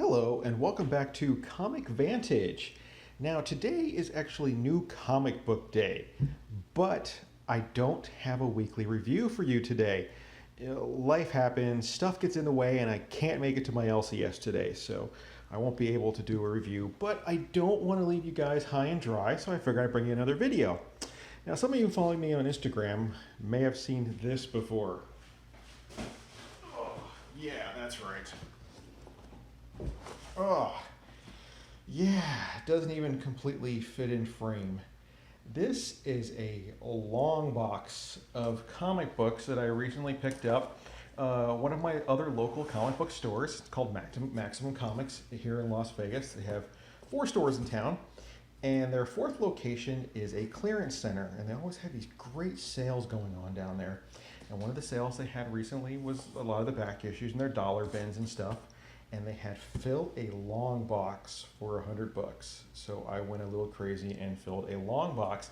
Hello and welcome back to Comic Vantage. Now today is actually new comic book day, but I don't have a weekly review for you today. Life happens, stuff gets in the way, and I can't make it to my LCS today, so I won't be able to do a review, but I don't want to leave you guys high and dry, so I figured I'd bring you another video. Now some of you following me on Instagram may have seen this before. Oh, yeah, that's right. Oh, yeah, it doesn't even completely fit in frame. This is a long box of comic books that I recently picked up. One of my other local comic book stores, it's called Maximum Comics here in Las Vegas. They have 4 stores in town, and their 4th location is a clearance center, and they always have these great sales going on down there. And one of the sales they had recently was a lot of the back issues and their dollar bins and stuff. And they had filled a long box for $100. So I went a little crazy and filled a long box.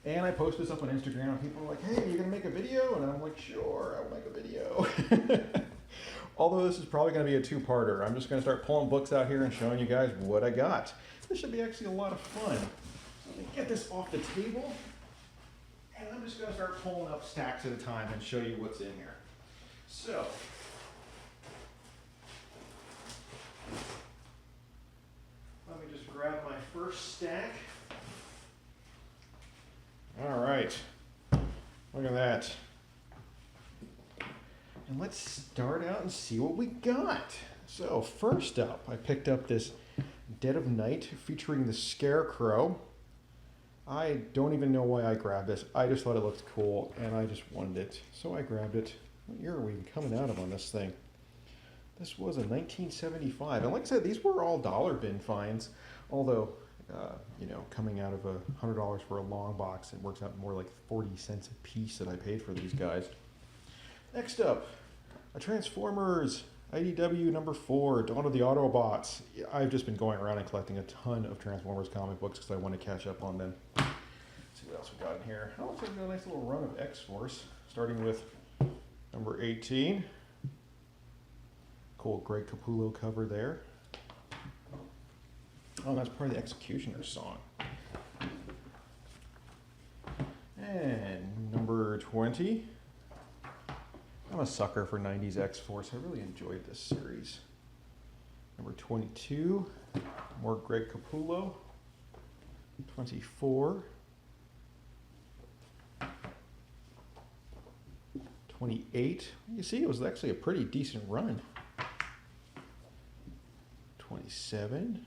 And I posted this up on Instagram and people were like, hey, you're gonna make a video? And I'm like, sure, I'll make a video. Although this is probably gonna be a 2-parter. I'm just gonna start pulling books out here and showing you guys what I got. This should be actually a lot of fun. So let me get this off the table. And I'm just gonna start pulling up stacks at a time and show you what's in here. So, let me just grab my first stack. All right, look at that. And let's start out and see what we got. So first up, I picked up this Dead of Night featuring the Scarecrow. I don't even know why I grabbed this. I just thought it looked cool and I just wanted it. So I grabbed it. What year are we coming out of on this thing? This was a 1975, and like I said, these were all dollar bin finds, although, you know, coming out of $100 for a long box, it works out more like 40 cents a piece that I paid for these guys. Next up, a Transformers IDW number 4, Dawn of the Autobots. I've just been going around and collecting a ton of Transformers comic books because I want to catch up on them. Let's see what else we got in here. Oh, looks like we got a nice little run of X-Force, starting with number 18. Cool Greg Capullo cover there. Oh, that's part of the Executioner's song. And number 20. I'm a sucker for 90s X-Force. I really enjoyed this series. Number 22, more Greg Capullo. 24. 28. You see, it was actually a pretty decent run. 27.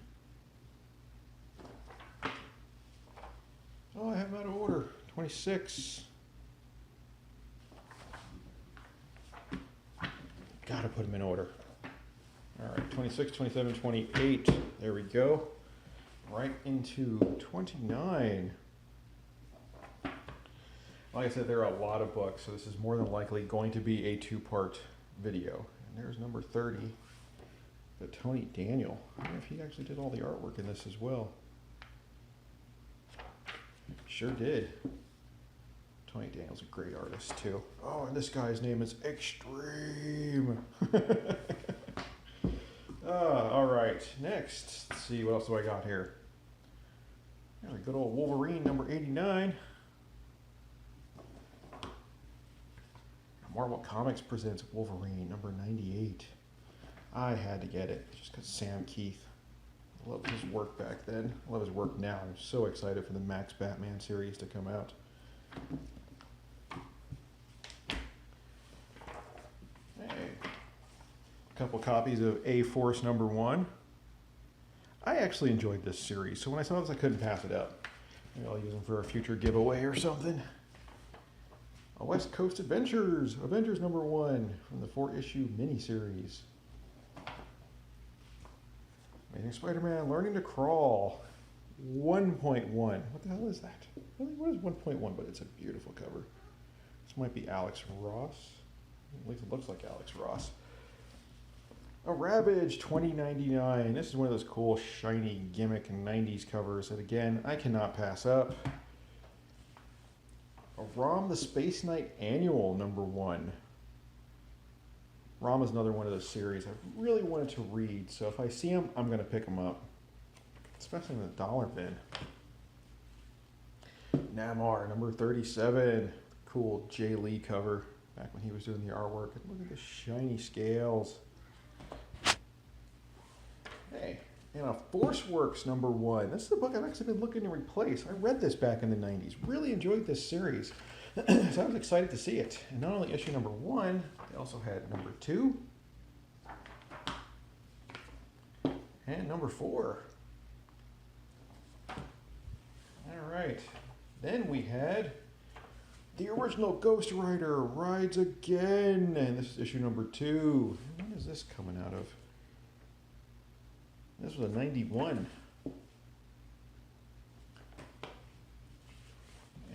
Oh, I have them out of order. 26. Gotta put them in order. All right, 26, 27, 28. There we go. Right into 29. Like I said, there are a lot of books, so this is more than likely going to be a 2-part video. And there's number 30. But Tony Daniel, I wonder if he actually did all the artwork in this as well. Sure did. Tony Daniel's a great artist too. Oh, and this guy's name is Extreme. All right, next, let's see, what else do I got here? There's a good old Wolverine, number 89. Marvel Comics presents Wolverine, number 98. I had to get it just because Sam Keith. I loved his work back then. I love his work now. I'm so excited for the Max Batman series to come out. Hey. A couple copies of A-Force number 1. I actually enjoyed this series, so when I saw this I couldn't pass it up. Maybe I'll use them for a future giveaway or something. A West Coast Adventures, Avengers number 1 from the 4-issue miniseries. Amazing Spider-Man Learning to Crawl, 1.1. What the hell is that? Really? What is 1.1? But it's a beautiful cover. This might be Alex Ross. At least it looks like Alex Ross. A Ravage 2099. This is one of those cool, shiny, gimmick 90s covers that, again, I cannot pass up. A ROM the Space Knight Annual number 1. Rama's another one of those series I really wanted to read, so if I see them, I'm going to pick them up. Especially in the dollar bin. Namor, number 37. Cool Jay Lee cover back when he was doing the artwork. And look at the shiny scales. Hey, and a Forceworks number 1. This is a book I've actually been looking to replace. I read this back in the 90s. Really enjoyed this series. So I was excited to see it. And not only issue number 1, they also had number 2 and number 4. All right. Then we had the original Ghost Rider Rides Again. And this is issue number 2. When is this coming out of? This was a 91.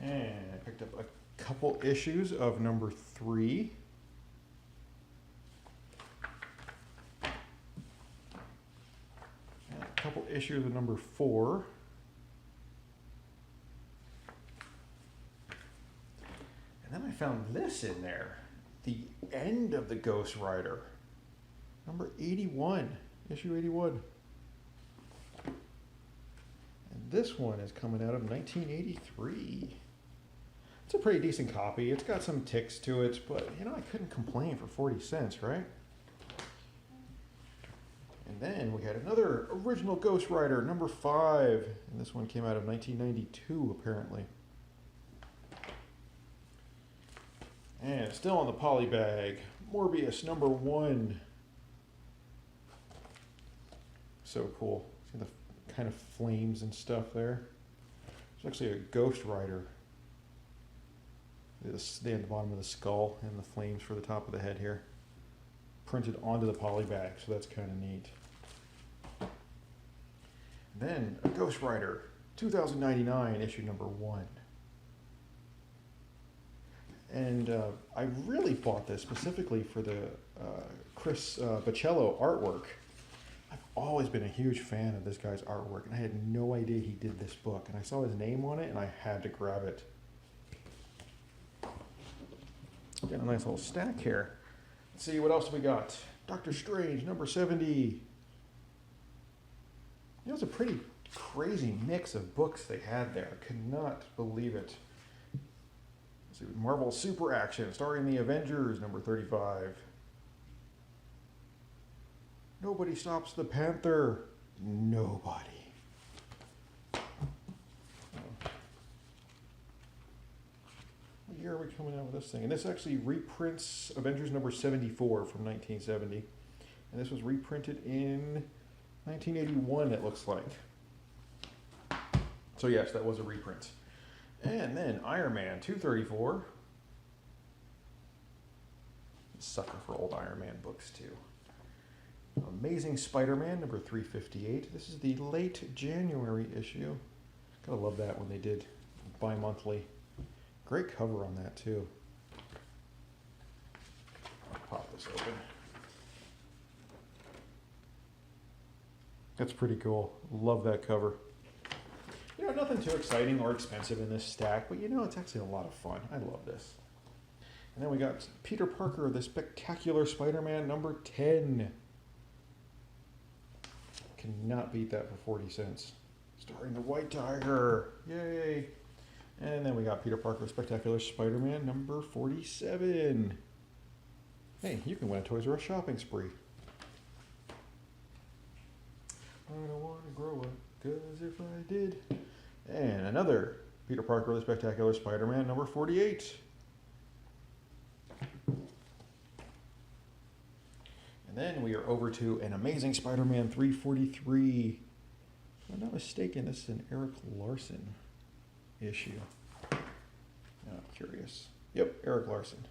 And I picked up a couple issues of number 3. And a couple issues of number 4. And then I found this in there. The end of the Ghost Rider. Number 81. Issue 81. And this one is coming out of 1983. It's a pretty decent copy. It's got some ticks to it, but you know, I couldn't complain for 40 cents, right? And then we had another original Ghost Rider, number 5. And this one came out of 1992, apparently. And still on the poly bag, Morbius number 1. So cool. See the kind of flames and stuff there. It's actually a Ghost Rider. They at the bottom of the skull and the flames for the top of the head here. Printed onto the poly bag, so that's kind of neat. Then a Ghost Rider, 2099, issue number 1. And I really bought this specifically for the Chris Baccello artwork. I've always been a huge fan of this guy's artwork, and I had no idea he did this book. And I saw his name on it, and I had to grab it. Got a nice little stack here. Let's see, what else we got? Doctor Strange, number 70. You know, it's a pretty crazy mix of books they had there. I could not believe it. Let's see, Marvel Super Action, starring the Avengers, number 35. Nobody Stops the Panther. Nobody. What year are we coming out with this thing? And this actually reprints Avengers number 74 from 1970. And this was reprinted in 1981, it looks like. So yes, that was a reprint. And then Iron Man 234. Sucker for old Iron Man books too. Amazing Spider-Man number 358. This is the late January issue. Gotta love that when they did bi-monthly. Great cover on that too. I'll pop this open. That's pretty cool. Love that cover. You know, nothing too exciting or expensive in this stack, but you know, it's actually a lot of fun. I love this. And then we got Peter Parker, the Spectacular Spider-Man number 10. Cannot beat that for 40 cents. Starring the White Tiger. Yay. And then we got Peter Parker, Spectacular Spider-Man number 47. Hey, you can win a Toys R Us shopping spree. I don't want to grow up, because if I did. And another Peter Parker, the Spectacular Spider-Man number 48. And then we are over to an Amazing Spider-Man 343. If I'm not mistaken, this is an Eric Larson issue. Now I'm curious. Yep, Eric Larson.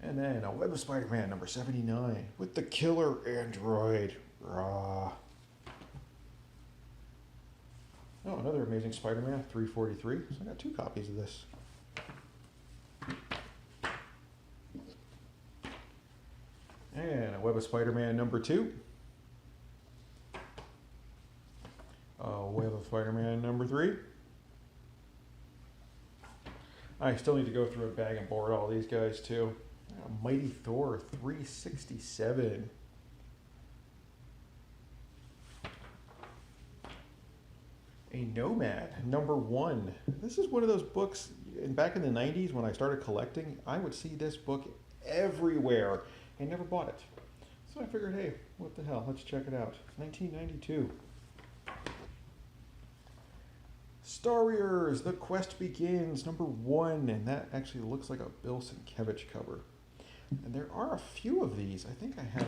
And then a Web of Spider-Man number 79 with the killer android. Rah. Oh, another Amazing Spider-Man 343. So I got 2 copies of this. And a Web of Spider-Man number 2. A Web of Spider-Man number 3. I still need to go through a bag and board all these guys too. Mighty Thor 367. A Nomad, #1. This is one of those books, and back in the 90s when I started collecting, I would see this book everywhere and never bought it. So I figured, hey, what the hell, let's check it out. 1992. Starriers, The Quest Begins, #1, and that actually looks like a Bill Sienkiewicz cover. And there are a few of these. I think I have,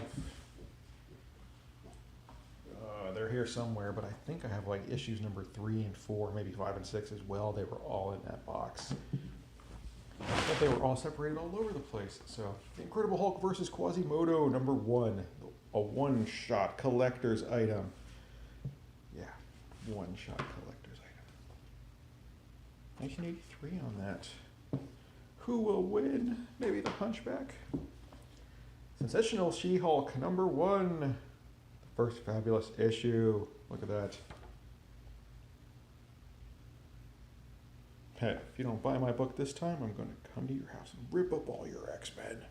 they're here somewhere, but I think I have like issues #3 and 4, maybe 5 and 6 as well. They were all in that box. But they were all separated all over the place. So, The Incredible Hulk versus Quasimodo, #1. A one-shot collector's item. Yeah, one-shot collector's item. 1983 on that. Who will win? Maybe the Hunchback? Sensational She-Hulk, #1. The first fabulous issue. Look at that. Hey, if you don't buy my book this time, I'm going to come to your house and rip up all your X-Men.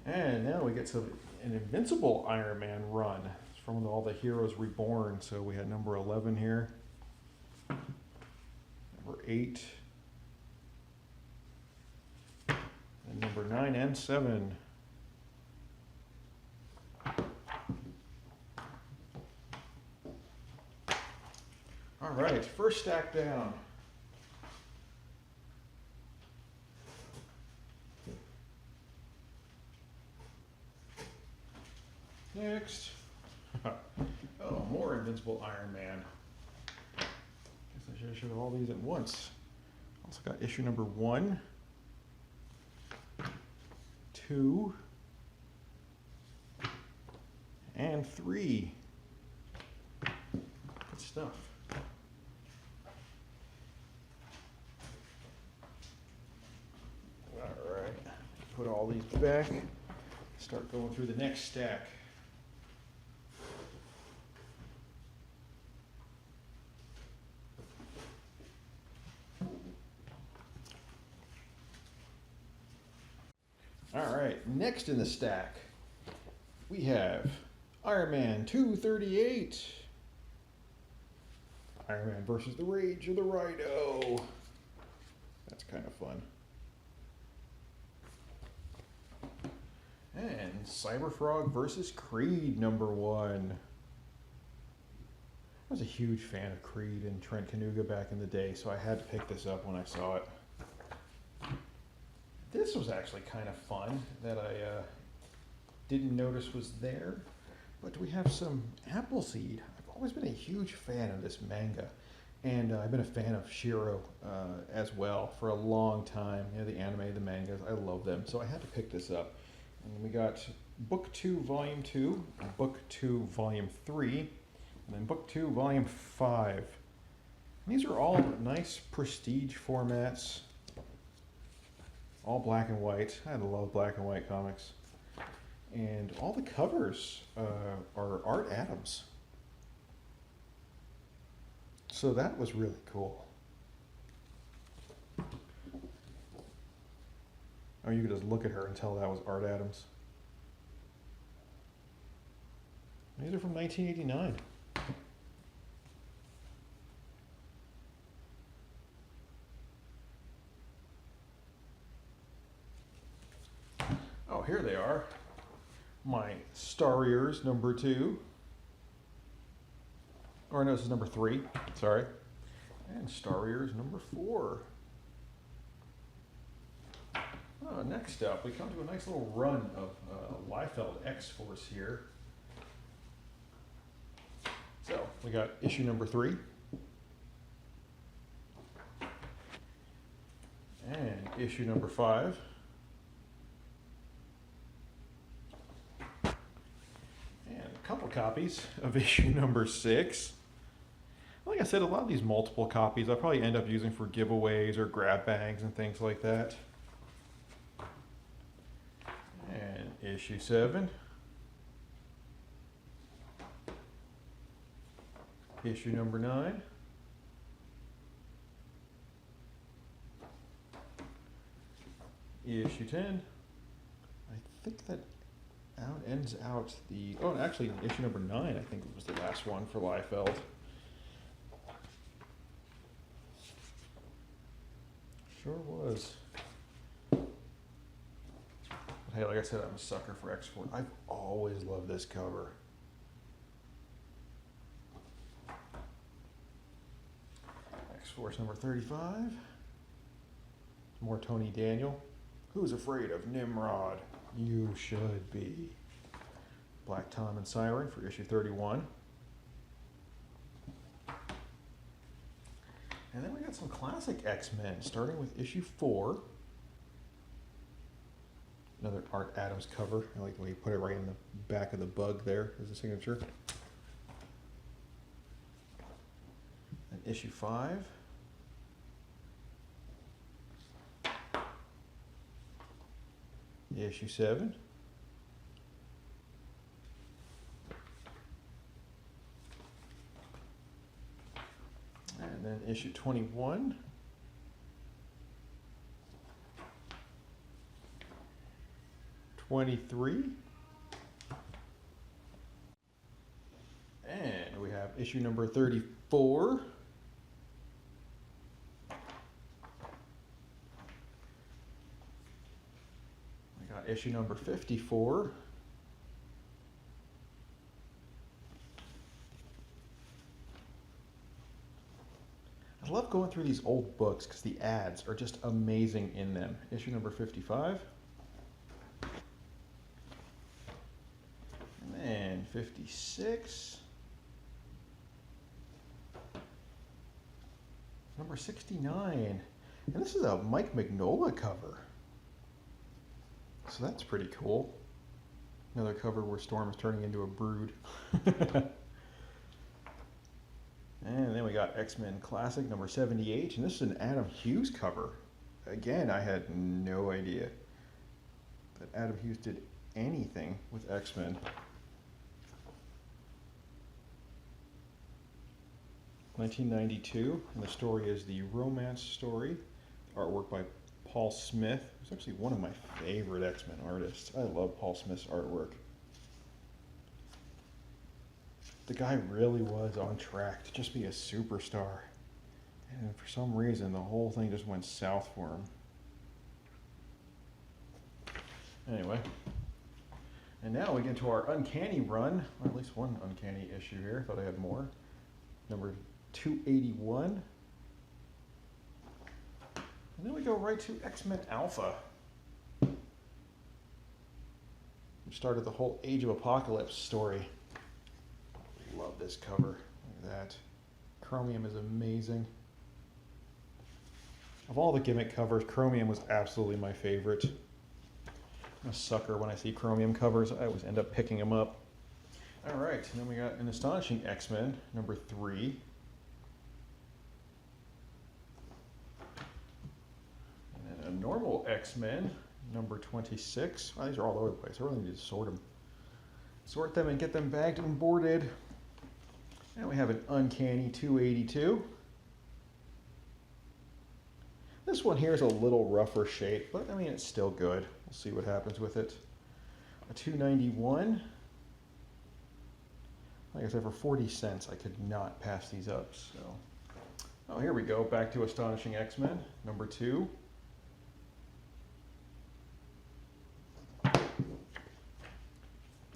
And now we get to an Invincible Iron Man run. It's from all the Heroes Reborn. So we had #11 here. #8. And #9 and 7. All right, first stack down. Next. Oh, more Invincible Iron Man. Guess I should have showed all these at once. Also got issue #1, 2, and 3. Good stuff. All right, put all these back. Start going through the next stack. All right, next in the stack, we have Iron Man 238. Iron Man versus the Rage of the Rhino. That's kind of fun. And Cyberfrog versus Creed, #1. I was a huge fan of Creed and Trent Kanuga back in the day, so I had to pick this up when I saw it. This was actually kind of fun that I didn't notice was there, but we have some Appleseed. I've always been a huge fan of this manga, and I've been a fan of Shiro as well for a long time. You know, the anime, the mangas, I love them, so I had to pick this up. And we got Book 2, Volume 2, Book 2, Volume 3, and then Book 2, Volume 5. And these are all nice prestige formats. All black and white. I love black and white comics. And all the covers are Art Adams. So that was really cool. Oh, you could just look at her and tell that was Art Adams. These are from 1989. Oh, here they are. My Starriers #2. Or no, this is #3, sorry. And Starriers #4. Next up, we come to a nice little run of Liefeld X-Force here. So, we got issue #3. And issue #5. Couple copies of issue #6. Like I said, a lot of these multiple copies I'll probably end up using for giveaways or grab bags and things like that. And issue 7. Issue number 9. Issue 10. I think that ends out the, oh, actually issue number 9 I think was the last one for Liefeld. Sure was. But hey, like I said, I'm a sucker for X-Force. I've always loved this cover. X-Force number 35. More Tony Daniel. Who's afraid of Nimrod? You should be. Black Tom and Siren for issue 31. And then we got some classic X-Men, starting with issue 4. Another Art Adams cover. I like the way you put it right in the back of the bug there as a signature. And issue 5. Issue 7. And then issue 21. '23. And we have issue number 34. We got issue number 54. I love going through these old books because the ads are just amazing in them. Issue number 55. And then 56. Number 69. And this is a Mike Mignola cover. So that's pretty cool. Another cover where Storm is turning into a brood. And then we got X-Men Classic number 78, and this is an Adam Hughes cover. Again, I had no idea that Adam Hughes did anything with X-Men. 1992, and the story is the romance story. Artwork by Paul Smith, who's actually one of my favorite X-Men artists. I love Paul Smith's artwork. The guy really was on track to just be a superstar. And for some reason, the whole thing just went south for him. Anyway. And now we get to our Uncanny run. Or at least one Uncanny issue here. Thought I had more. Number 281. And then we go right to X-Men Alpha. We started the whole Age of Apocalypse story. Love this cover. Look at that. Chromium is amazing. Of all the gimmick covers, Chromium was absolutely my favorite. I'm a sucker when I see Chromium covers. I always end up picking them up. All right, and then we got an Astonishing X-Men, number 3. And then a Normal X-Men, number 26. Oh, these are all over the place. I really need to sort them. Sort them and get them bagged and boarded. And we have an Uncanny 282. This one here is a little rougher shape, but I mean, it's still good. We'll see what happens with it. A 291. Like I said, for 40 cents, I could not pass these up. So, oh, here we go. Back to Astonishing X-Men, number 2.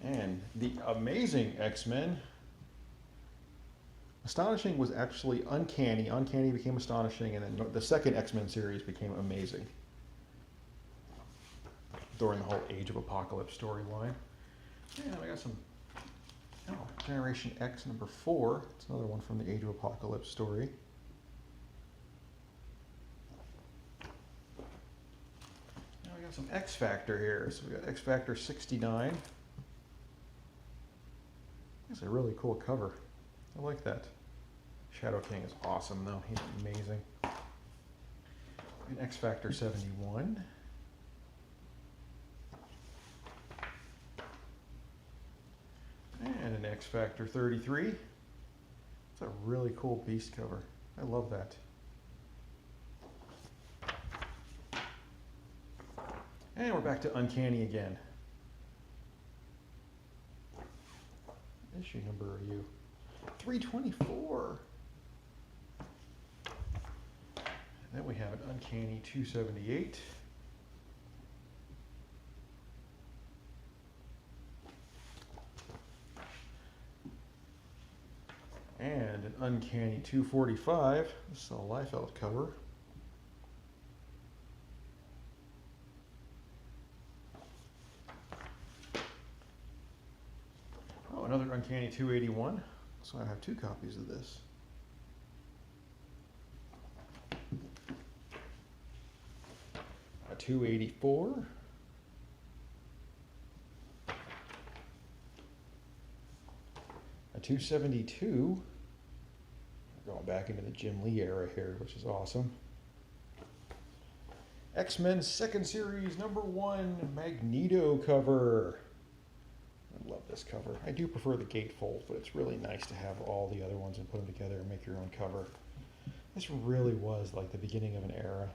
And the Amazing X-Men. Astonishing was actually Uncanny. Uncanny became Astonishing, and then the second X-Men series became Amazing during the whole Age of Apocalypse storyline. And we got some Generation X number 4. It's another one from the Age of Apocalypse story. Now we got some X Factor here. So we got X Factor 69. It's a really cool cover. I like that. Shadow King is awesome though. He's amazing. And X Factor 71. And an X Factor 33. It's a really cool Beast cover. I love that. And we're back to Uncanny again. Issue number are you? 324. And then we have an Uncanny 278. And an Uncanny 245. This is a Liefeld cover. Oh, another Uncanny 281. So I have 2 copies of this. A 284. A 272. We're going back into the Jim Lee era here, which is awesome. X-Men 2nd Series #1 Magneto cover. I love this cover. I do prefer the gatefold, but it's really nice to have all the other ones and put them together and make your own cover. This really was like the beginning of an era.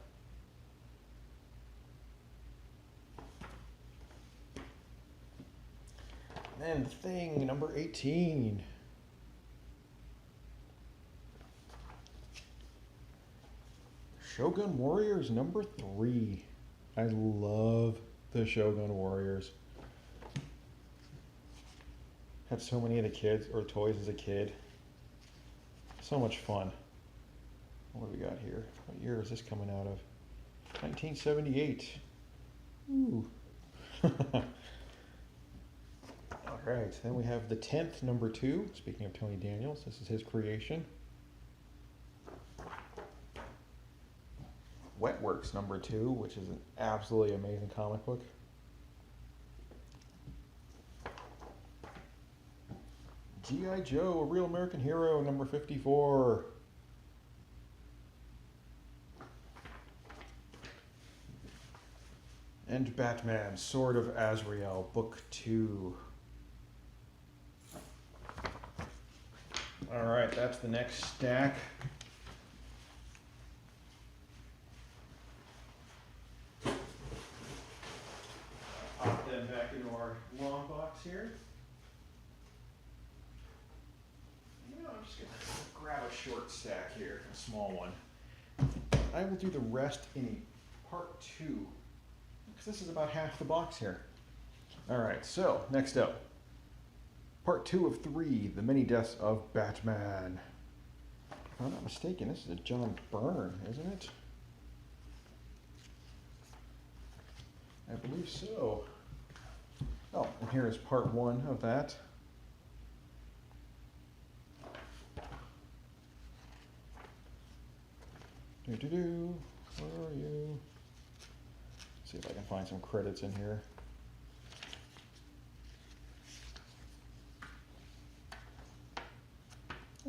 And Thing number 18. Shogun Warriors number 3. I love the Shogun Warriors. Had so many of the kids or toys as a kid. So much fun. What do we got here? What year is this coming out of? 1978. Ooh. All right, then we have the 10th number 2. Speaking of Tony Daniels, this is his creation. Wetworks number 2, which is an absolutely amazing comic book. G.I. Joe, A Real American Hero, number 54. And Batman, Sword of Azrael, book 2. All right, that's the next stack. Pop them back into our long box here. You know, I'm just gonna grab a short stack here, a small one. I will do the rest in part 2, because this is about half the box here. All right, so next up, part 2 of 3, The Many Deaths of Batman. If I'm not mistaken, this is a John Byrne, isn't it? I believe so. Oh, and here is part 1 of that. Where are you? Let's see if I can find some credits in here.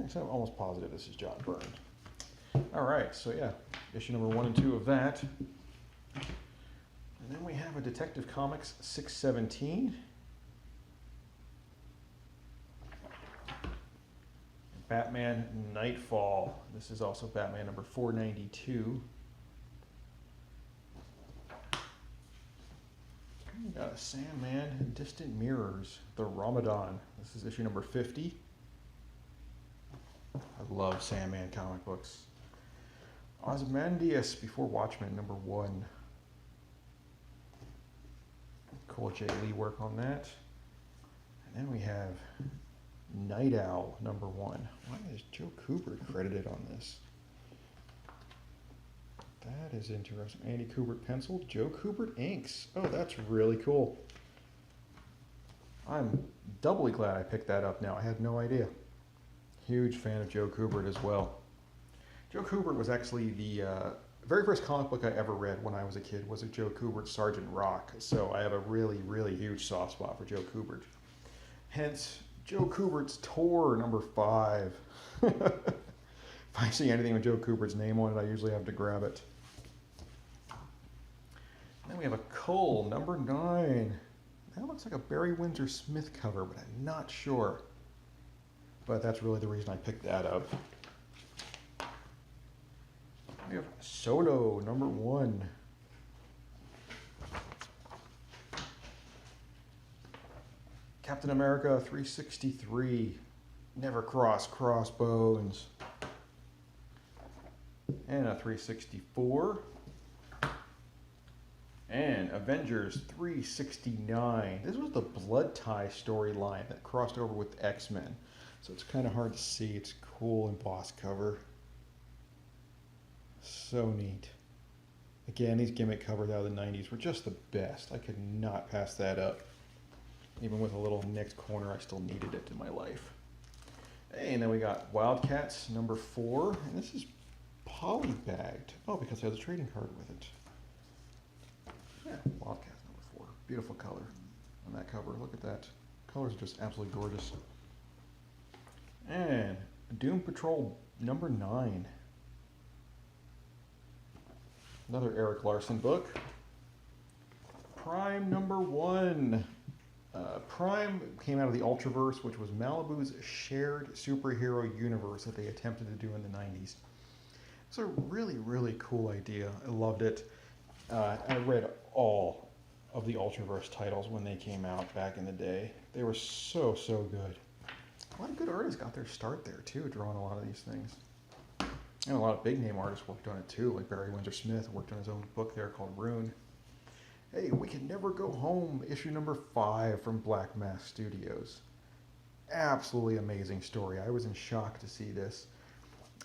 Actually, I'm almost positive this is John Byrne. All right, so yeah, issue number 1 and 2 of that. And then we have a Detective Comics 617. Batman Nightfall. This is also Batman number 492. We got a Sandman and Distant Mirrors, The Ramadan. This is issue number 50. I love Sandman comic books. Ozymandias Before Watchmen, number 1. Cool J. Lee work on that. And then we have Night Owl, number 1. Why is Joe Kubert credited on this? That is interesting. Andy Kubert pencil, Joe Kubert inks. Oh, that's really cool. I'm doubly glad I picked that up now. I had no idea. Huge fan of Joe Kubert as well. Joe Kubert was actually the very first comic book I ever read when I was a kid was a Joe Kubert Sergeant Rock. So I have a really, really huge soft spot for Joe Kubert. Hence, Joe Kubert's Tor number 5. If I see anything with Joe Kubert's name on it, I usually have to grab it. Then we have a Cole number 9. That looks like a Barry Windsor Smith cover, but I'm not sure. but that's really the reason I picked that up. We have Solo #1. Captain America 363. Never cross crossbones. And a 364. And Avengers 369. This was the Blood Tie storyline that crossed over with X-Men. So it's kind of hard to see. It's cool embossed cover. So neat. Again, these gimmick covers out of the 90s were just the best. I could not pass that up. Even with a little nicked corner, I still needed it in my life. Hey, and then we got Wildcats #4. And this is poly-bagged. Oh, because it has a trading card with it. Yeah, Wildcats #4. Beautiful color on that cover. Look at that. Colors are just absolutely gorgeous. And Doom Patrol #9. Another Eric Larson book. Prime #1. Prime came out of the Ultraverse, which was Malibu's shared superhero universe that they attempted to do in the 90s. It's a really, really cool idea. I loved it. I read all of the Ultraverse titles when they came out back in the day. They were so, so good. A lot of good artists got their start there too, drawing a lot of these things. And a lot of big name artists worked on it too, like Barry Windsor Smith worked on his own book there called Rune. Hey, We Can Never Go Home, issue #5 from Black Mask Studios. Absolutely amazing story. I was in shock to see this.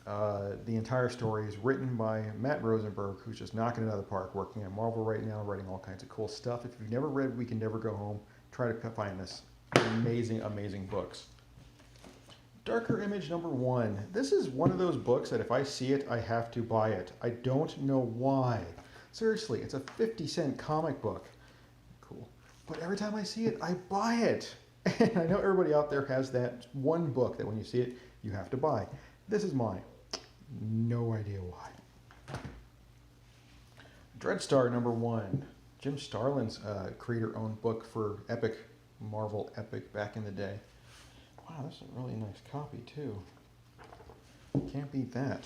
The entire story is written by Matt Rosenberg, who's just knocking it out of the park, working at Marvel right now, writing all kinds of cool stuff. If you've never read We Can Never Go Home, try to find this. Amazing, amazing books. Darker Image #1. This is one of those books that if I see it, I have to buy it. I don't know why. Seriously, it's a 50-cent comic book. Cool. But every time I see it, I buy it. And I know everybody out there has that one book that when you see it, you have to buy. This is mine. No idea why. Dreadstar #1. Jim Starlin's creator-owned book for Epic, Marvel Epic back in the day. Wow, this is a really nice copy too. Can't beat that.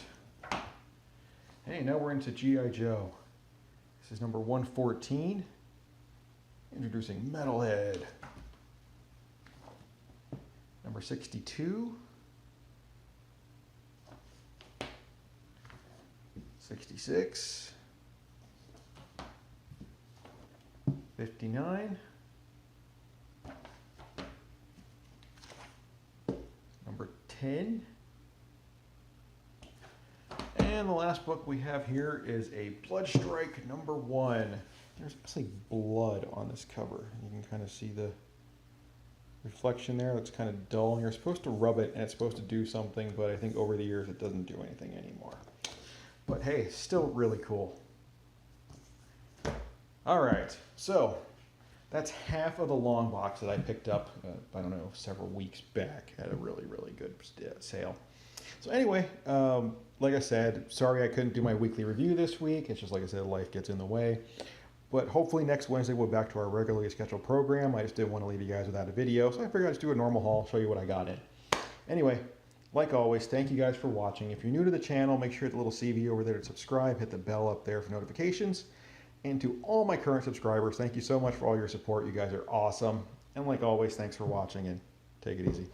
Hey, now we're into G.I. Joe. This is #114. Introducing Metalhead. #62. 66. 59. #10. And the last book we have here is a Bloodstrike #1. There's actually blood on this cover. You can kind of see the reflection there. It's kind of dull. You're supposed to rub it and it's supposed to do something, but I think over the years it doesn't do anything anymore. But hey, still really cool. All right, so that's half of the long box that I picked up, I don't know, several weeks back at a really, really good sale. So anyway, like I said, sorry I couldn't do my weekly review this week. It's just like I said, life gets in the way. But hopefully next Wednesday we'll be back to our regularly scheduled program. I just didn't want to leave you guys without a video, so I figured I'd just do a normal haul, show you what I got in. Anyway, like always, thank you guys for watching. If you're new to the channel, make sure you hit the little CV over there to subscribe, hit the bell up there for notifications. And to all my current subscribers, thank you so much for all your support. You guys are awesome. And like always, thanks for watching and take it easy.